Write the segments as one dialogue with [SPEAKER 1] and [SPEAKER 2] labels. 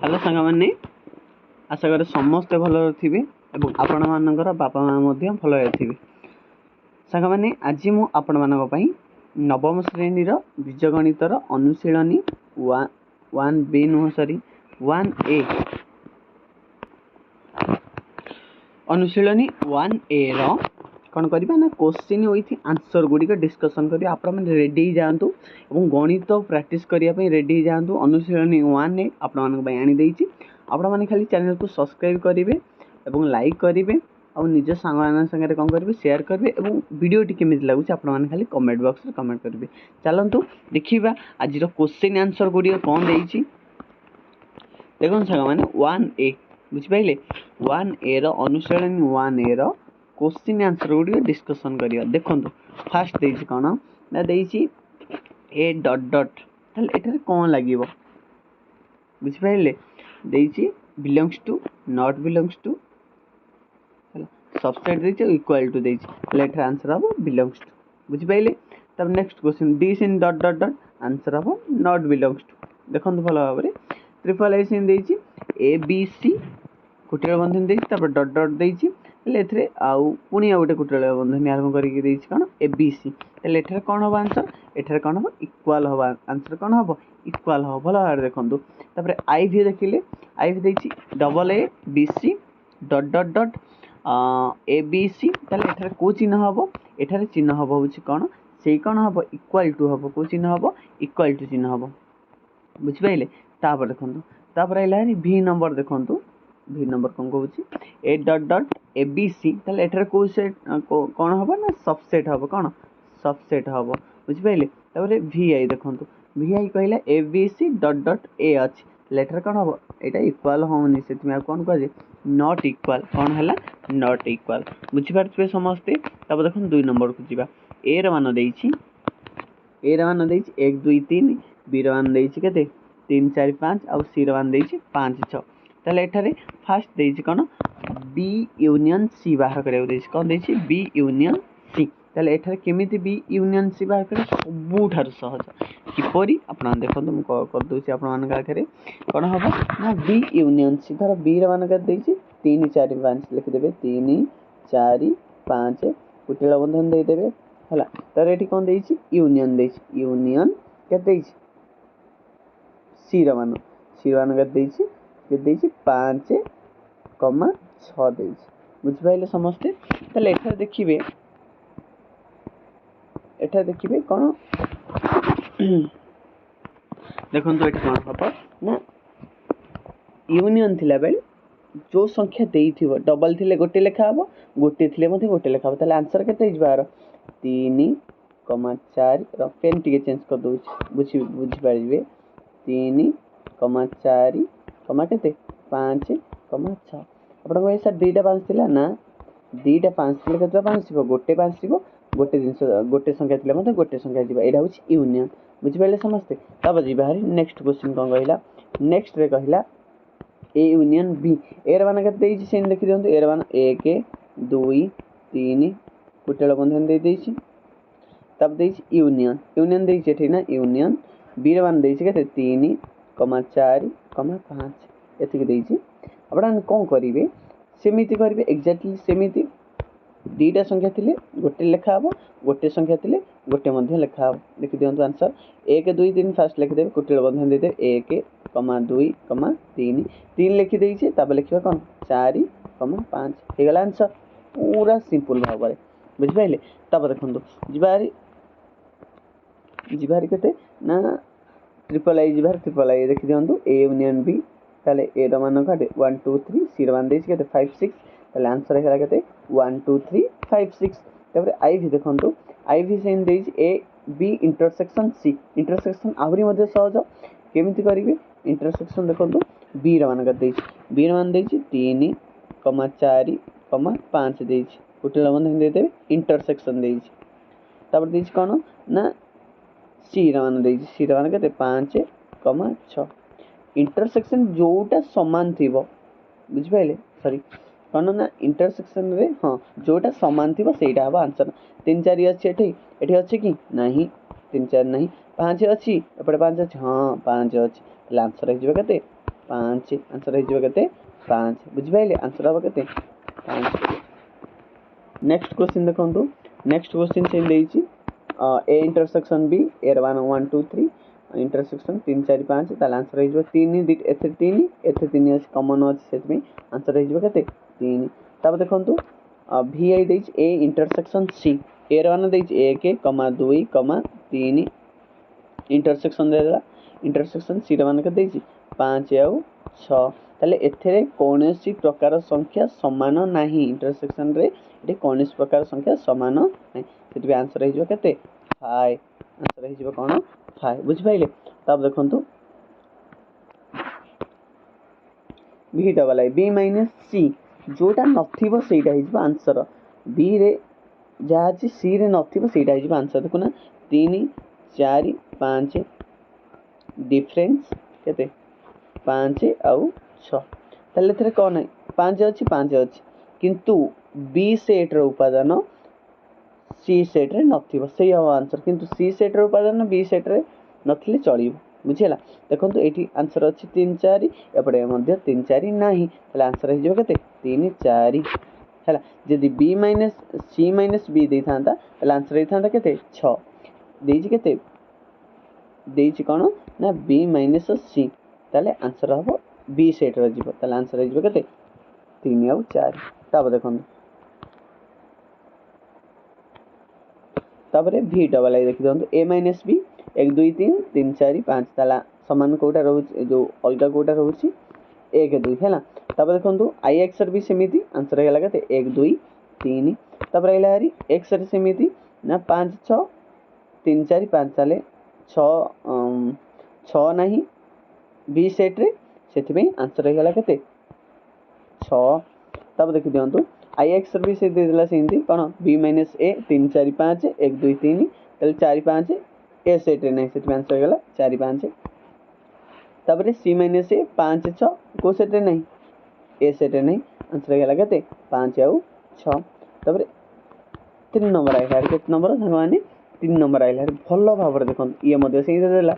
[SPEAKER 1] Hello सांग मैंने आशा करें समस्ते भल थे और आपण मानकर बापा माँ भल थे। सांग मैंने आज मु आपण मानी नवम श्रेणीर बीजगणितर अनुशीलनी 1B नुह सरी 1A अनुशीलनी 1A कौन करवा ना क्वेश्चन विथ आंसर गुड़िक डिस्कसन करिया आपण मैंने रेडी जातु और गणित प्रैक्टिस करने रेडी जातु। अनुशीलनी 1A आपण आनी आपण मैंने खाली चैनल को सब्सक्राइब करेंगे और लाइक करेंगे और निज सांग सागर कौन करेंगे शेयर करेंगे और वीडियोटी केमी लगुच आप खाली कमेंट बॉक्स में कमेंट करेंगे। चलतु देखा आज क्वेश्चन आंसर गुड़िक कौन देती देखो सांग मैंने 1A बुझिपारे 1A अनुशीलनी 1A क्वेश्चन आंसर गुड़िक डिस्कसन करिया। देखो फास्ट देती कौन ना देती ए डट डट एठार कौन लगे बुझिपारे देती belongs to not belongs to subset देती इक्वल टू देती एठार आंसर हम बिलोंग्स टू बुझिपारे। तब next question this in dot dot dot answer हम नॉट बिलोंग्स टू। देखो भल भाव में ट्रिपल आई इन देती ए बी सी कुटिल बंधन देती डट डट देती आउ पुणी आउ गोटे कुटिल बंधन आरंभ करके कौन ए बी सी एठार कौन हम आंसर एठार कौन हम इक्वाल हम आंसर कौन हम इक्वाल हम भल भाव देखो। तापर आई भी देखिले आई भी देती double A B C dot dot dot A B C एठार कौ चिन्ह हम एठार चिन्ह हम हूँ कौन से कौन हम इक्वाल टू हम कौ चिन्ह हम इक्वाल टू चिन्ह हम बुझिपारे। तापर देखो तापर आइला भी नंबर देखो भी नंबर कौन कहूँ ए डट डट ए बी सी एठार कौ सेट कौन हम ना सबसेट हम कौन सबसेट हम बुझिपारे। तापर भी आई देखो भी आई कहला ए बी सी डट डट ए अच्छी एठार कौन हम यहाँ इक्वाल होनी से कौन कह नॉट इक्वाल कौन है नॉट इक्वाल बुझिपारे समस्ते। तब देखो 2 नंबर को जीवा ए मान देती ए मान देती 1 2 3 बी मान देती के 3 4 5 आउ सी मान देती 5 6 एठारे फास्ट देती कौन बी यूनियन सी बाहर करा कौन देती बी यूनियन सी एठारे केमी बी यूनियन सी बाहर कर सबुठार सहज किपरि आप देखो मुझे करदे आगे कौन हम ना बी यूनियन सी धर बी मान कर 3 4 5 लिखिदेवे 3 4 5 कुटिल बंधन देदेवे है तर ये कौन देती यूनियन देती यूनियन के सी मान कर 5 6 बुझिपारे समस्ते। एठार देखिए एठार देखिए कौन देखो ये कौन हम ना यूनियन थिला बेले जो संख्या देइथिबो डबल थिले गोटे लेखा हम गोटे थिले मध्ये गोटे लेखा हम आंसर केते बार 3 4 पेन टिके चेंज कर दो बुझी पारे 3 4 केते 5 6 आपण कह सर 2टा 5 थिला ना 2टा 5 थिले केते 5 थी गोटे 5 थी गोटे जिनस गोटे संख्या थिले मध्ये गोटे संख्या जीवा एटा होची यूनियन बुझिपारे समस्ते। तब जी बाहर नेक्स्ट क्वेश्चन कौन कहला नेक्स्ट रे कहला ए यूनियन बी एर मान के देखी दिखाँ एर मान 1 2 3 कुटिल बंधन दे तब दे यूनियन यूनियन देखिए ना यूनियन बी मान दे 3 4 5 एतिक आप कौन करेंगे सेमती करेंगे एक्जाक्टली सेमती 2टा संख्या थिले गोटे लेखा हम गोटे संख्या थिले गोटे लेखा हम लिखि दियंतु आंसर 1 2 3 फास्ट लिखिदेवे कुटिल बंधन देते 1 2 3 3 लिखि देइछे तब लिखिबा कौन 4 5 हे गला आंसर पूरा सिंपल भाव में बुझिपारे। तब देखो जीवार केते ना ट्रिपल आई देखि दियंतु ए यूनियन बी ताले ए मान काटे 1 2 3 सी मान देइछे केते 5 6 ताले आंसर हेला केते 1 2 3 5 6। तब आई भी देखो आई भी सेम देइछे A B intersection C intersection आहुरी मध्ये सहज केमिति करिवे इंटरसेक्शन देखो बी मान कर बी मान 3 4 5 कुटिल बंधन देदेवे इंटरसेक्शन तब देती कौन ना सी मान सी मान के 5 6 इंटरसेक्शन जोटा सामान थी बुझिपारे सॉरी कौन ना इंटरसेक्शन रे हाँ जोटा सामान थी सेटा हम आंसर 3 4 अच्छी एठी अच्छी कि नहीं 3 4 नहीं 5 अच्छी एपटे 5 अच्छी हाँ 5 अच्छी आंसर हो 5 5 आंसर हो केते 5 बुझि पाइले आंसर हो केते 5 नेक्स्ट क्वेश्चन देखंतु नेक्स्ट क्वेश्चन से देइछि ए इंटरसेक्शन बी एर 1 2 3 इंटरसेक्शन 3 4 5 ताल आंसर हो 3 एथे 3 एथे 3 अछि कॉमन अछि सेतमे आंसर हो केते 3 तब देखंतु vi देइछि ए इंटरसेक्शन सी एर 1 देइछि 1 2 3 इंटरसेक्शन देला इंटरसेक्शन सी मान के देइछि 5 आउ 6 ताले एथरे कोनोसी प्रकार संख्या समान नाही इंटरसेक्शन रे एटे कोनोसी प्रकार संख्या समान नाही सेति आंसर हो केते 5 आंसर हो कोन 5 बुझ पाइले तब देखंतु बी double I B minus C जोटा नथिबो सेटा हिजबो आंसर बी रे जहा अछि सी रे नथिबो सेटा हिजबो आंसर देखुना 3 4 5 डिफरेंस केते 5 आउ 6 तले थरे कोन 5 अछि किंतु बी सेट रो उपादान सी सेट रे नथिबो सेही हो आंसर किंतु सी सेट रो उपादान बी सेट रे नथिले चलिबो बुझिला देखंतु एठी आंसर अछि 3 4 एपडे मध्ये 3 4 नाही तले आंसर हिजो केते 3 4 हैला जदी बी माइनस सी माइनस बी दे थांता तले आंसर हिथांता केते 6 देइछि केते देइछि कोन ना बी माइनस सी तले आंसर हो बी सेट रो जीवो तले आंसर हिजो केते 3 आउ 4 तब देखंतु तापरे v डबल आई देखि दंतु a माइनस b 1 2 3 3 4 5 ताला समान कोटा रहउछि जो अलगा कोटा रहउछि 1 2 हैला तब देखंतु i x r भी समिति आंसर हेला केते 1 2 3 तब रहला हरी x r समिति ना 5 6 3 4 5 ताले 6 6 नाही b सेट रे सेति में आंसर हेला केते 6 तब देखि दियंतु आई एक्स भी से दे देला सेंती कोन b माइनस a 3 4 5 1 2 3 तले 4 5 a सेट रे नै सेट में आंसर गेला 4 5 तबरे c माइनस a 5 6 को सेट रे नै a सेट रे नै आंसर गेला केते 5 आउ 6 तबरे 3 नंबर आइला केते नंबर संगमाने 3 नंबर आइला भलो भाबर देखन ये मध्ये से दे देला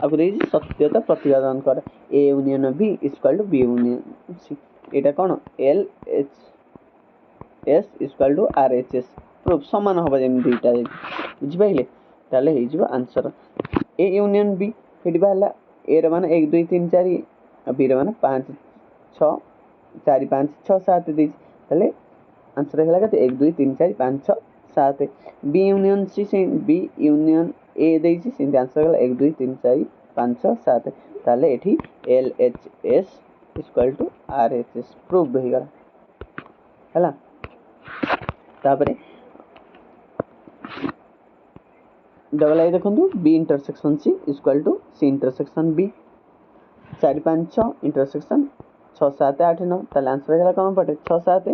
[SPEAKER 1] आकु देइ सत्यता प्रतिपादन कर a union b equal to b union c एटा कोन l h s equal to r h s proof समान होबा जेम दुईटा बुझि पाइले ताले हे जिवो आंसर a यूनियन b फेडी बाला a रे माने 1 2 3 4 आ b रे माने 5 6 4 5 6 7 देइ ताले आंसर हेला केते 1 2 3 4 5 6 7 b यूनियन c से b यूनियन a देइ छि से आंसर हेला 1 2 3 4 5 6 7 ताले एठी l h s equal to r h s proof हो गला हला तापरे डबल आई देखंतु b intersection c equal to c intersection b 4 5 6 intersection 6 7 8 9 ताले आंसर हेला कोन पटे 6 7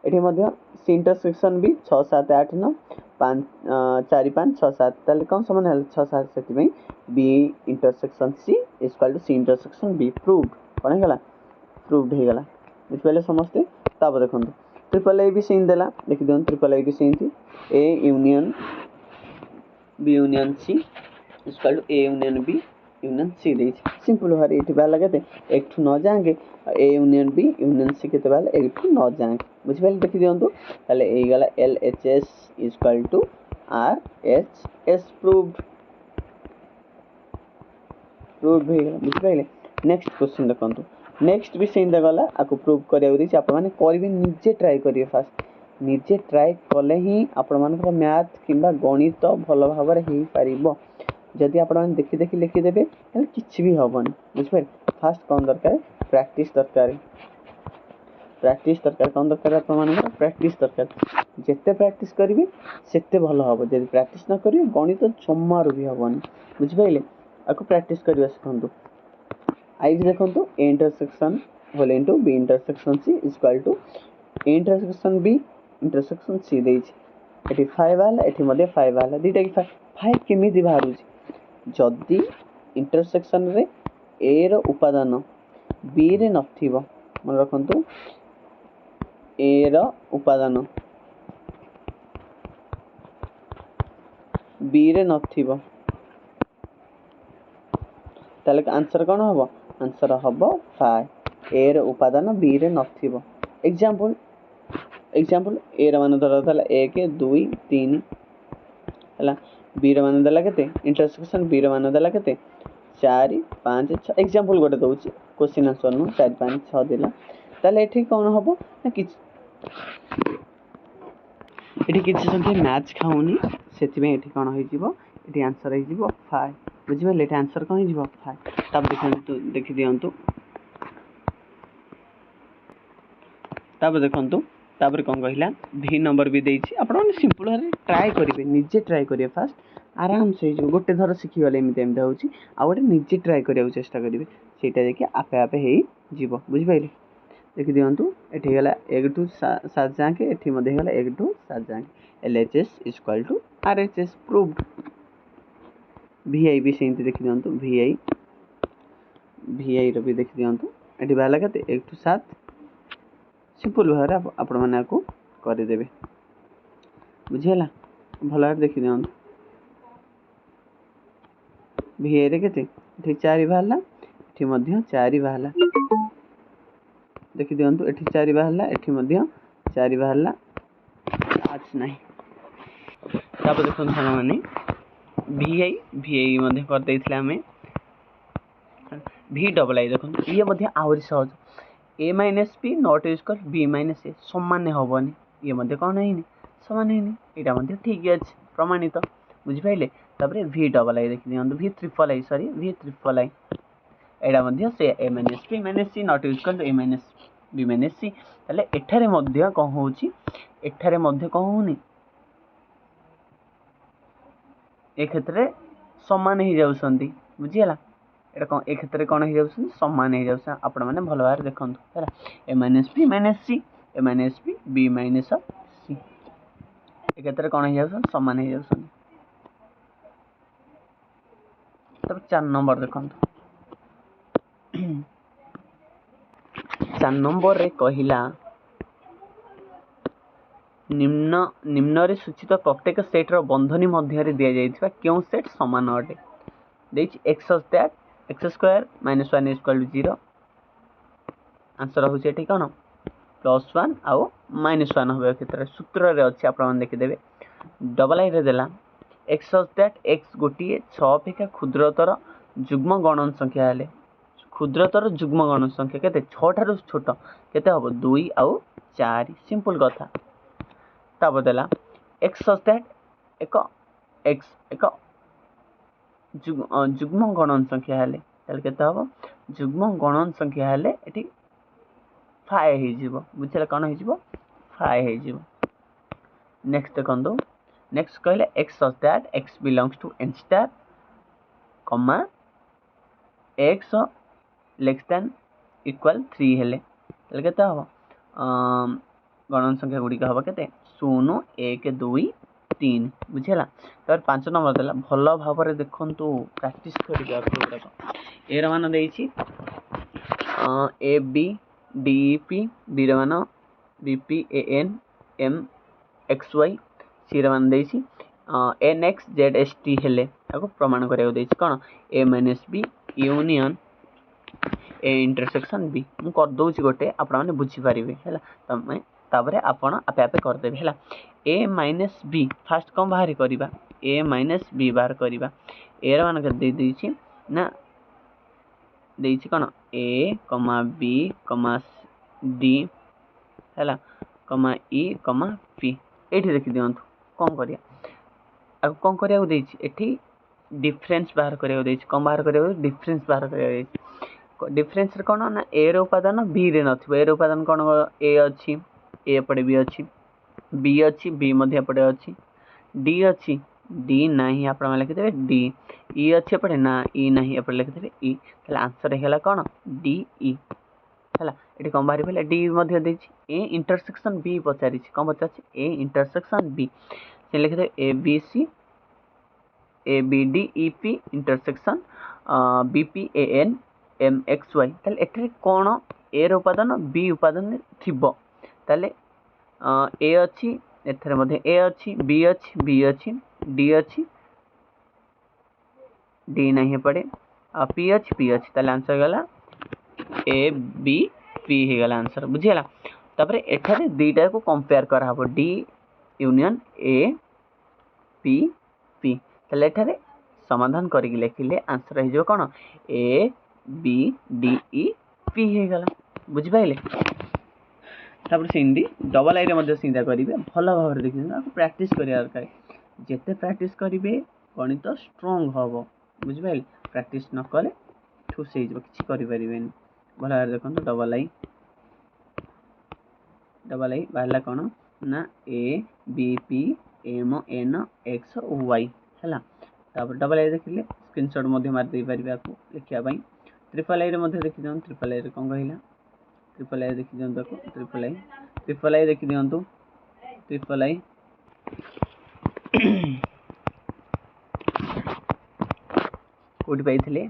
[SPEAKER 1] एठी मध्ये c इंटरसेक्शन b 6 7 8 9 5 4 5 6 7 ताले कोन समान हेला 6 7 सेति में b intersection c equal to c intersection b prove कोन हेला प्रूव्ड हे गेला बुझ पले समझते तब देखंतु ट्रिपल ए भी सेम देला देखि दोन ट्रिपल ए भी सेम थी A union B union C equal to A union B union C दे सिंपल हरी एठी बाला केते 1 टू 9 जाएंगे A union B union C केते बाला 1 टू 9 जाएंगे बुझ पले देखि दियंतु ताले ए गला L H S equal to R H S proved हे गेला बुझ पले नेक्स्ट क्वेश्चन देखंतु नेक्स्ट भी सेम गला आको प्रूव करिया दी आपण माने करबे निजे ट्राई करिए फास्ट निजे ट्राई कले ही आपण मानकर मैथ किबा गणित भलो भाबरे हेई परिबो जदि आपण माने देखि देखि लिखि देबे त किछ भी होबन बुझबे फास्ट कोन दरकार प्रैक्टिस दरकार कोन दरकार आपण मानकर प्रैक्टिस दरकार जेते प्रैक्टिस करिवे सेते भलो होबो जदि प्रैक्टिस न करिवे गणित जम्मार भी होबन बुझबेले आको प्रैक्टिस करिवा सिखंतु आई देखंतु a intersection whole into b intersection c equal to a intersection b intersection c देइ छै एठी 5 वाला एठी मध्ये 5 वाला दीटा की 5 केमिति बाहरु छै जदी इंटरसेक्शन रे a रो उपादान b रे नथिबो मन रखंतु a रो उपादान b रे नथिबो ताले आंसर कोन होबो आंसर हम 5 ए रो उपादान बी रे नथिबो एग्जांपल ए रो मान धर था 1 2 3 है बी रो मान देला केते इंटरसेक्शन बी रो मान देला केते 4 5 6 एग्जांपल गोटे दउची क्वेश्चन आंसर नु 4 5 6 देला ताले एठी कोन हबो ना कि एठी किछि संख्या मैच खाउनी सेति में एठी कोन होई जिवो एठी आंसर होई जिवो 5 बुझि बले एठी आंसर कोन होई जिवो 5 तब देखि दियंतु तब देखंतु तापर कौन कहला भी नंबर भी देछि आपण माने सिंपल रे ट्राई करिवे निजे ट्राई करिवे फास्ट आराम से जो गोटे थर शिखि गले एमते होछि आ गोटे निजे ट्राई करिया चेष्टा करिवे सेटा देखि आपे आपे हेई जीवो बुझि पाइले देखि दियंतु एठी गला 1 टू 7 जाके एठी मध्ये गला 1 टू 7 जाके LHS equal to RHS proved VI भी सेंति देखि दियंतु VI रो भी देखि दियंतु एठी बाला कते 1 टू 7 सिंपल भाव आपण मैंने को करदेवे बुझीगला भल देखी दिखाँ VI रे केते एठी 4 बाहरला एठी मध्य 4 बाहरला देखी दियंतु एठी 4 बाहरला एठी मध्य 4 बाहरला आज नहीं तापर देखो सारा माने VI मध्य कर देइथिला हमें V डबल आई देखो ये मध्य आउरी सहज a minus B not equal b minus A समान हेबनी ये मध्य कौन है समान है यहाँ मध्य ठीक अच्छे प्रमाणित बुझी पाइले तापर v डबल आई देखि दियंतु v triple I sorry v triple I एडा मध्य से a minus b minus c not equal to a minus b minus c ताले एठारे मध्य कोन होउची एठारे मध्य कोन होउनी ए क्षेत्र समान ही जाउसंती बुझियला एटा कोन ए क्षेत्र कोन हो जाउछ समान हो जाउछ आपण माने भलो बार देखंतु हैला a minus b minus c a minus b b minus c ए क्षेत्र कोन हो जाउछ समान हो जाउछ तब 4 नंबर देखंतु 4 नंबर रे कहिला निम्न रे सूचित प्रत्येक सेट रो बंधनी मध्य रे दिया जाइछबा क्यों सेट समान अटे देछि x such that x square minus 1 equal to 0 answer हो छै कौन +1 आउ -1 होबे क्षेत्र सूत्र रे अछि आपण देखि देबे डबल आई रे देला x सच दैट x गोटी 6 अपेक्षा क्षुद्रतर युग्म गणन संख्या हेले क्षुद्रतर युग्म गणन संख्या केते 6 ठारो छोट केते हबो 2 आउ 4 सिंपल कथा तब देला x सच दैट एक x एक युग्म गणन संख्या हेले ताले केते हबो युग्म गणन संख्या हेले एठी 5 हे जिवो बुझला कोन हे जिवो 5 हे जिवो नेक्स्ट देखंदो नेक्स्ट कहले x such that x belongs to n star comma x less than equal 3 हेले ताले केते हबो गणन संख्या गुडी का हबो केते 0 1 2 3 बुझला तर 5 नंबर देला भलो भाबरे देखंतु प्रैक्टिस करि जातो एरा मान देछि A B D P B रा मान B P A N M X Y C रा मान देछि N X Z S T हेले ताको प्रमाण करियो देछि कोन A minus B union A intersection B मु कर दोछि गोटे आपण माने बुझी परिबे हैला तमे ताबरे आपण आपे आपे कर देबे हैला a माइनस बी फास्ट कम बाहर करिबा a माइनस बी बाहर करिबा a रा मान के दे देछि ना देछि कोन a b d हैला e p एठी देखि दियंतु कोन करिया अब कोन करिया देछि एठी डिफरेंस बाहर करिया देछि कम बाहर करिया डिफरेंस बाहर करिया देछि डिफरेंस रे कोन ना a रो उपादान b रे नथिबो a रो उपादान कोन a अछि a पड़े b अछि b अछि b मध्ये पड़े अछि d अछि d नाही आपण माने लिखि देबे d e अछि पड़े ना e नाही आपण लिखि देबे e तले आंसर हेला कोन d e हला एठी कम बाहरी पले d मध्ये देछि a इंटरसेक्शन b पचारि छि कम पचाछि a इंटरसेक्शन b से लिखि दे a b c a b d e p intersection b p a n m x y तले एठी कोन a रो उपादान b उपादान थिबो तले ए अच्छी एथरे मध्ये ए अच्छी बी अच्छी डी अच्छी डी नहीं पड़े पी अच्छी ताले आंसर गला ए बी पी हो गला आंसर बुझीगला। तापर एठारे दीटा को कंपेयर करा हबो D union A P P तले एठारे समाधान करिक लिखिले आंसर हो जो कोन A B D E P हो गला बुझि पाइले। तापर सिंदी डबल आई रे मध्ये सिंदा करिवे भलो भाव रे देखिन आपको प्रैक्टिस करिया दरकार जेते प्रैक्टिस करिवे गणित स्ट्रांग हबो बुझि पाइले। प्रैक्टिस न कले ठुस हे जब किछि करि परिबेन भलो भाव देखन डबल आई बाहला कोन ना A B P M N X Y हैला। तापर डबल आई देखिले स्क्रीनशॉट मध्ये मार दे परिबे आपको लिखिया पई। ट्रिपल आई रे मध्ये देखि दन ट्रिपल आई रे कोन कहिला ट्रिपल आई देखि दन तको ट्रिपल आई देखि दियंतु ट्रिपल आई कोठी पाइथिले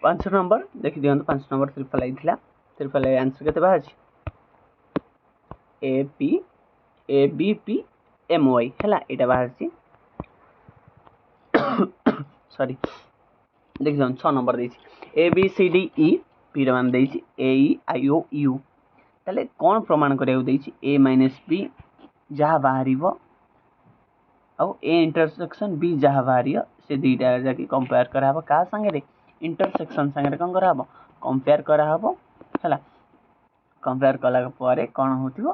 [SPEAKER 1] 5 नंबर देखि दियंतु 5 नंबर ट्रिपल आई थिला। ट्रिपल आई आंसर केते बाहर A B P M Y हैला एटा बाहर छी सॉरी देखि दन 6 नंबर देछि A B C D E P रे मान देछि ए ई आई ओ यू तले कोन प्रमाण करियो देछि ए माइनस बी जहा बाहरिबो औ ए इंटरसेक्शन बी जहा बाहरियो से दीटा जाके कंपेयर करा हबो का संगे रे इंटरसेक्शन संगे कोन करा हबो कंपेयर करा हबो हैला। कंपेयर कला परे कोन होतिबो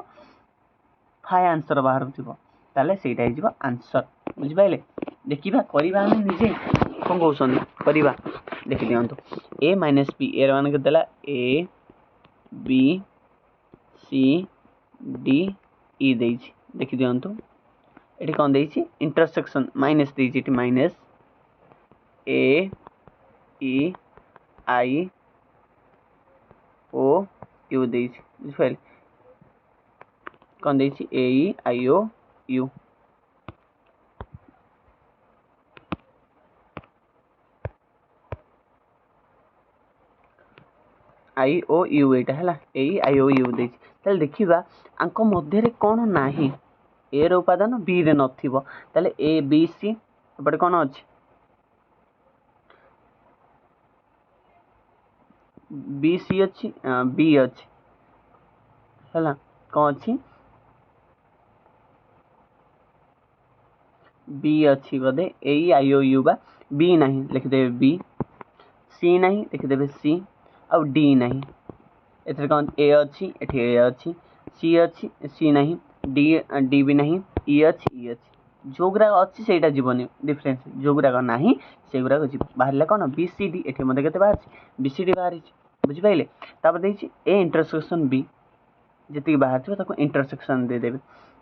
[SPEAKER 1] फाइ आंसर बाहर होतिबो ताले सेटा हि जिवो आंसर बुझि पाइले। देखिबा करिबा हम निजे कोन कहउछन करिबा देखि दियंतु ए माइनस बी एर मान के देला ए बी सी डी ई देछि देखि दियंतु एठी कोन देछि इंटरसेक्शन माइनस देछि एठी minus A E I O you देछि बुझिपाइल कोन देछि ए ई आई ओ यू आई ओ यू एटा हैला ए आई ओ यू देछि तले देखिबा अंक मध्य रे कोन नाही ए रो उपादान बी रे नथिबो तले ए बी सी एपटे कोन अछि बी सी अछि बी अछि हैला कोन अछि बी अछि बदे ए आई ओ यू बा बी नाही लिख देबे बी सी नाही लिख देबे सी आ डी नाही एथरे कोन ए अछि एठी ए अछि सी नाही डी भी नहीं ई अछि जोगरा अछि सेटा जीवनी डिफरेंस जोगरा नाही सेगुरा को जीव बाहरले कोन बी सी डी एठी मध्ये केते बाहर बी सी डी बाहर बुझि पाइले। तापर देछि ए इंटरसेक्शन बी जति बाहर छ ताको इंटरसेक्शन दे देबे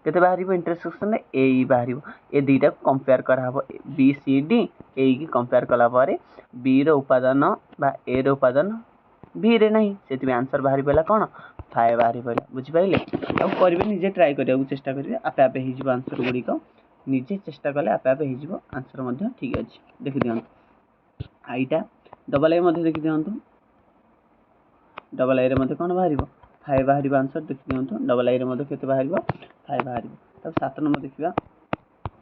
[SPEAKER 1] केते बाहरिबो इंटरसेक्शन रे ए ई बाहरिबो ए दुईटा कंपेयर करा हबो बी सी डी ए की कंपेयर कला पारे बी रो उपादान बा ए रो उपादान बी रे नहीं सेति आंसर बाहरी पला कोन फाइ बाहरी पला बुझि पाइले। अब करबे निजे ट्राई करिया चेष्टा करिवे आपे आपे हि जिवो आंसर गुडी को निजे चेष्टा कले आपे आपे हि जिवो आंसर मध्ये ठीक अछि देखि दियंतु आईटा डबल आई मध्ये देखि दियंतु डबल आई रे मध्ये कोन बाहरिबो फाइ बाहरिबो आंसर देखि दियंतु डबल आई रे मध्ये केते बाहरिबो फाइ बाहरिबो। तब 7 नंबर देखिबा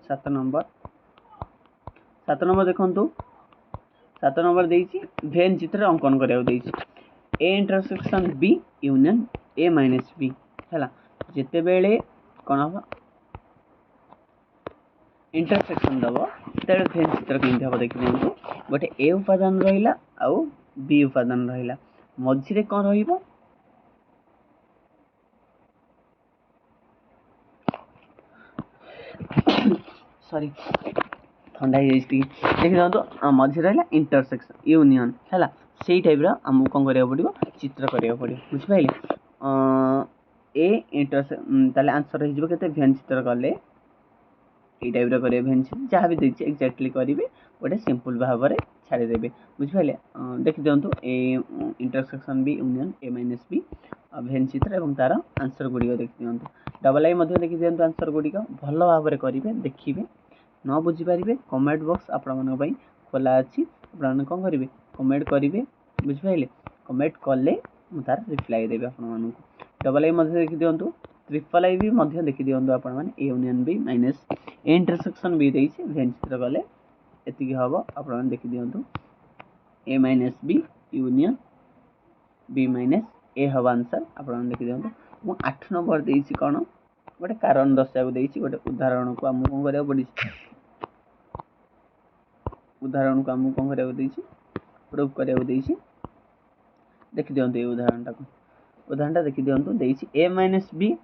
[SPEAKER 1] 7 नंबर देखंतु 7 नंबर देछि भेन चित्र अंकन करिया देछि A intersection B union A minus B हैला जेते बेले कोन हो इंटरसेक्शन दबो तेरे भेन चित्र केमति हबो देखि दियंतु गोटे ए उपादान रहिला आ बी उपादान रहिला मझी रे कोन रहिबो सॉरी ठंडा ही देखि दियंतु मझी रहिला इंटरसेक्शन यूनियन हैला सेही टाइप रा हमु कोन करिया पड़िबो चित्र करिया पड़िबो बुझि पाइले। ए इंटरसेक्शन ताले आंसर हो जिवो केते भेन चित्र करले ए टाइप रा करिया भेन चित्र जहा भी देछि एक्जेक्टली करिवे ओटे सिंपल भाव रे छाडी देबे बुझि पाइले। देखि दियंतु A intersection B union A minus B Venn चित्र एवं तार आंसर गुडी देखि दियंतु डबल आई मध्ये देखि दियंतु आंसर गुडी को भलो भाव रे करिवे देखिबे न बुझी पारिबे कमेंट बॉक्स आपण मन पई खोला अछि आपण कोन करिवे कमेंट करिवे बुझि पाइले कमेंट करले मु तार रिप्लाई देबे आपण मन को। डबल आई मध्ये देखि दियंतु ट्रिपल आई भी मध्ये देखि दियंतु आपण मन A union B minus A intersection B देछि भेन चित्र गले एतिकी हबो आपण मन देखि दियंतु A minus B union B minus A हम आंसर आप देखी दिखाँ। मु 8 नंबर देसी कौन गोटे कारण दर्शा गोटे उदाहरण को आमको कौन करा पड़ी उदाहरण को आमको कौन करा प्रूव करा देखी दिखाँ ये उदाहरण देखी दिखाँ A minus B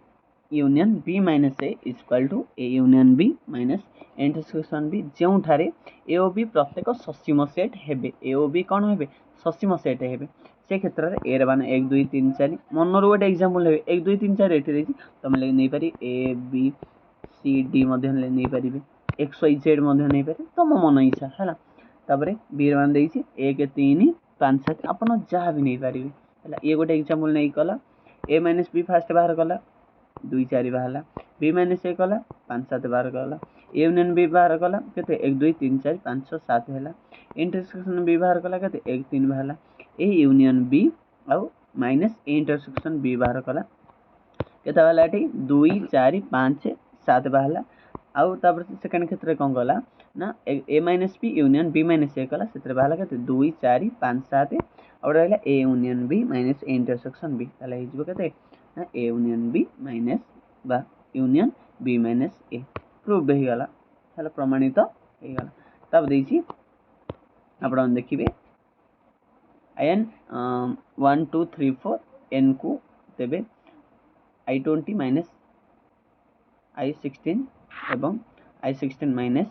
[SPEAKER 1] union B minus A equal to A union B minus intersection B जो ए ओ बी प्रत्येक ससीम सेट हेबे ए ओ बी कौन हे ससीम सेट हेबे से क्षेत्र में ए मान 1 2 3 4 मनर गोटे एग्जांपल हे 1 2 3 4 ये तुम नहीं पारि ए बी सी डी नहीं पारे एक्स वाई जेड नहीं पारे तुम मन इच्छा है तापर बी मान 1 3 5 7 आप जहाँ भी नहीं पारे ये गोटे एग्जांपल नहीं कला ए माइनस बी फास्ट बाहर कला 2 4 बाहर बी माइनस ए कला 5 7 बाहर कला ए यूनियन बी बाहर कला के 1 2 3 4 5 6 7 है इंटरसेक्शन बी बाहर कला के 1 3 बाहर ए यूनियन बी आउ माइनस ए इंटरसेक्शन बी बाहर कला के 2 4 5 7 बाहर आउ सेकेंड क्षेत्र कौन कला ना A minus B union B minus A कला से बाहर के 2 4 5 7 और रहा A union B minus A intersection B के ए यूनियन बी माइनस बा union B minus A prove हो गला है प्रमाणित हो गला तब देखिए आप देखिए आयन 1 2 3 4 एन को देवे I20 माइनस I16 एवं I16 माइनस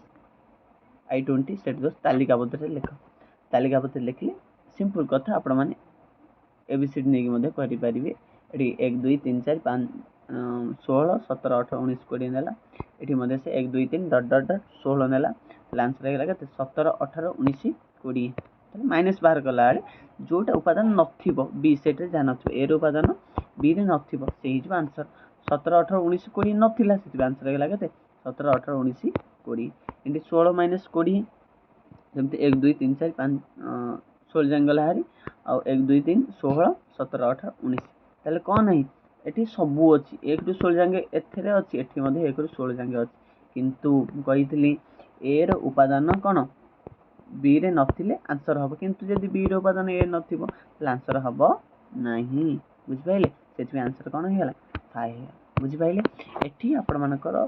[SPEAKER 1] I20 सेट दो तालिकाबद्ध लिख तालिकाबद्ध लिखले सिंपल कथा आपण माने एबीसीडी नहीं करें ये 1 2 3 4 5 16 17 18 19 20 नेला ये से 1 2 3 डट डट डट 16 नेला आंसर है 17 18 19 20 माइनस बाहर कला जोटा उपादान नथिबो बी सेट रे जहाँ नथिबो ए उपादान बी रे नथिबो से ही आंसर 17 18 19 20 नथिला से आंसर है 17 18 19 20 इनटी 16 माइनस 20 जमते 1 2 3 4 5 16 जंगल हारी आ 1 2 3 16 17 18 19 ताले कौन है ये सबू अच्छी 1 रू 16 जांगे एथे अच्छी एठी मध्ये 1 रू 16 जांगे अच्छी किंतु कही ए रो उपादान कौन बी रे नथिले आंसर हम किंतु जदि बी रो उपादान ए नथिबो ताले आंसर हम नहीं बुझ पाइले सेति आंसर कौन हो गला 5 बुझ पाइले एठी आपण मानकर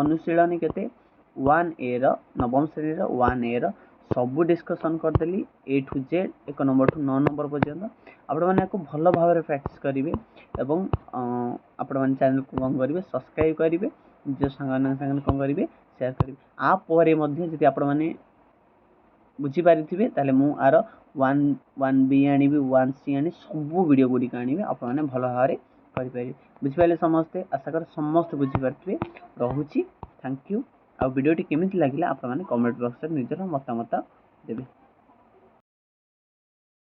[SPEAKER 1] अनुशीलनी केते 1 ए रो नवम श्रेणी रो 1 ए रो सबू डिस्कसन करदेली A to Z 1 number to 9 number पर्यंत आपण माने को भल भाव में प्रैक्टिस करेंगे एवं आपण माने चैनल को कौन करेंगे सब्सक्राइब करेंगे निज सांग कौन करेंगे शेयर करेंगे आप जब आपण माने बुझी पारिथिबे ताले मु आर 1 बी आनी 1 सी आनी सबू वीडियो गुडी आनी आपण माने भल भाव में करि पारिबे बुझी पाइले समस्ते आशा कर समस्त बुझी पारथिबे रहूची थैंक यू आ वीडियो टी केमिति लागिला आपण माने कमेंट बॉक्स रे निजर मतामत देबे।